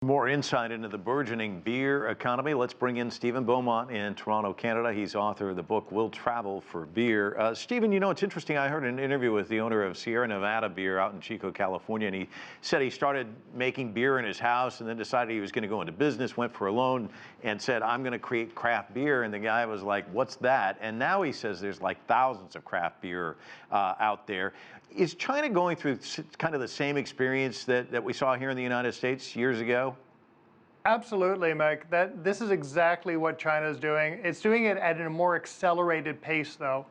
More insight into the burgeoning beer economy. Let's bring in Stephen Beaumont in Toronto, Canada. He's author of the book, We'll Travel for Beer. Stephen, you know, it's interesting. I heard an interview with the owner of Sierra Nevada Beer out in Chico, California, and he said he started making beer in his house and then decided he was going to go into business, went for a loan and said, I'm going to create craft beer. And the guy was like, what's that? And now he says there's like thousands of craft beer out there. Is China going through kind of the same experience that we saw here in the United States years ago? Absolutely, Mike. This is exactly what China is doing. It's doing it at a more accelerated pace, though.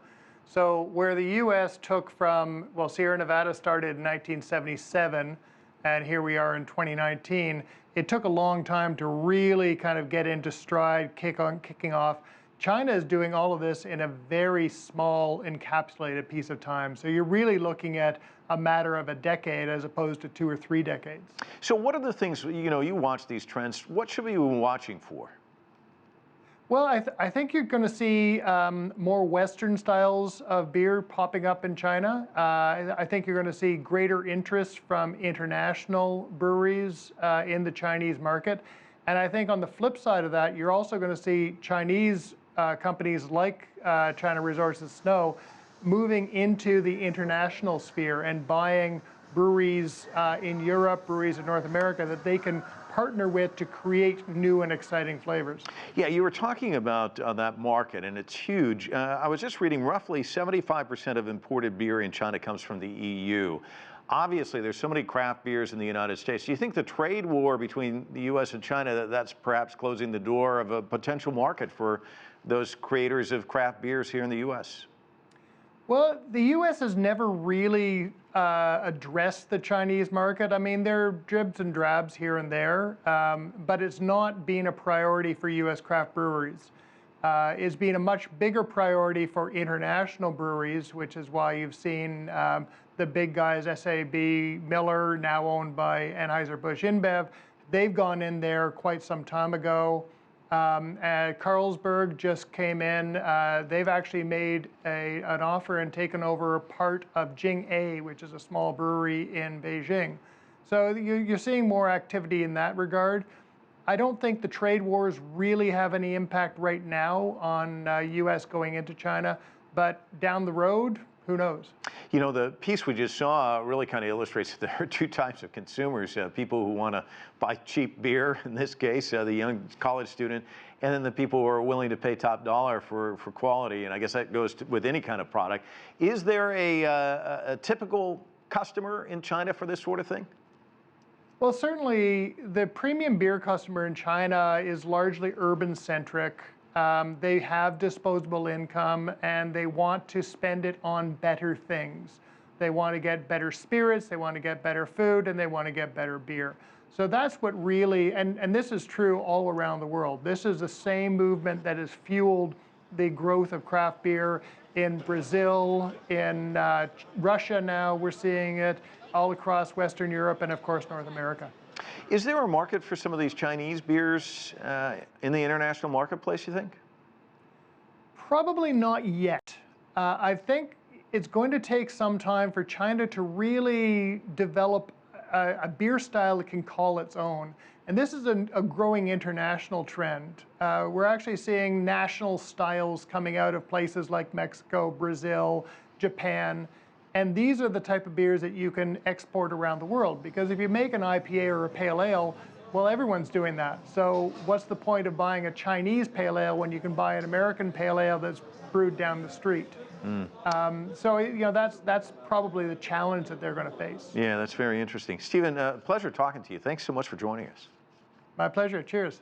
So where the U.S. took from, well, Sierra Nevada started in 1977, and here we are in 2019, it took a long time to really kind of get into stride, kicking off. China is doing all of this in a very small, encapsulated piece of time. So you're really looking at a matter of a decade as opposed to 2 or 3 decades. So what are the things, you know, you watch these trends, what should we be watching for? Well, I think you're going to see more Western styles of beer popping up in China. I think you're going to see greater interest from international breweries in the Chinese market. And I think on the flip side of that, you're also going to see Chinese companies like China Resources Snow moving into the international sphere and buying breweries in Europe, breweries in North America that they can partner with to create new and exciting flavors. Yeah, you were talking about that market, and it's huge. I was just reading roughly 75% of imported beer in China comes from the EU. Obviously, there's so many craft beers in the United States. Do you think the trade war between the U.S. and China, that's perhaps closing the door of a potential market for those creators of craft beers here in the U.S.? Well, the U.S. has never really addressed the Chinese market. I mean, there are dribs and drabs here and there, but it's not been a priority for U.S. craft breweries. It's been a much bigger priority for international breweries, which is why you've seen the big guys, SAB, Miller, now owned by Anheuser-Busch InBev. They've gone in there quite some time ago. Carlsberg just came in. They've actually made an offer and taken over part of Jing-A, which is a small brewery in Beijing. So you're seeing more activity in that regard. I don't think the trade wars really have any impact right now on U.S. going into China, but down the road, who knows? You know, the piece we just saw really kind of illustrates that there are two types of consumers, people who want to buy cheap beer, in this case, the young college student, and then the people who are willing to pay top dollar for quality, and I guess that goes with any kind of product. Is there a typical customer in China for this sort of thing? Well, certainly the premium beer customer in China is largely urban-centric. They have disposable income and they want to spend it on better things. They want to get better spirits, they want to get better food, and they want to get better beer. So that's what really, and this is true all around the world. This is the same movement that has fueled the growth of craft beer in Brazil, in Russia now we're seeing it, all across Western Europe, and of course North America. Is there a market for some of these Chinese beers in the international marketplace, you think? Probably not yet. I think it's going to take some time for China to really develop a beer style that can call its own. And this is a growing international trend. We're actually seeing national styles coming out of places like Mexico, Brazil, Japan. And these are the type of beers that you can export around the world. Because if you make an IPA or a pale ale, well, everyone's doing that. So what's the point of buying a Chinese pale ale when you can buy an American pale ale that's brewed down the street? So you know, that's probably the challenge that they're going to face. Yeah, that's very interesting. Stephen, pleasure talking to you. Thanks so much for joining us. My pleasure. Cheers.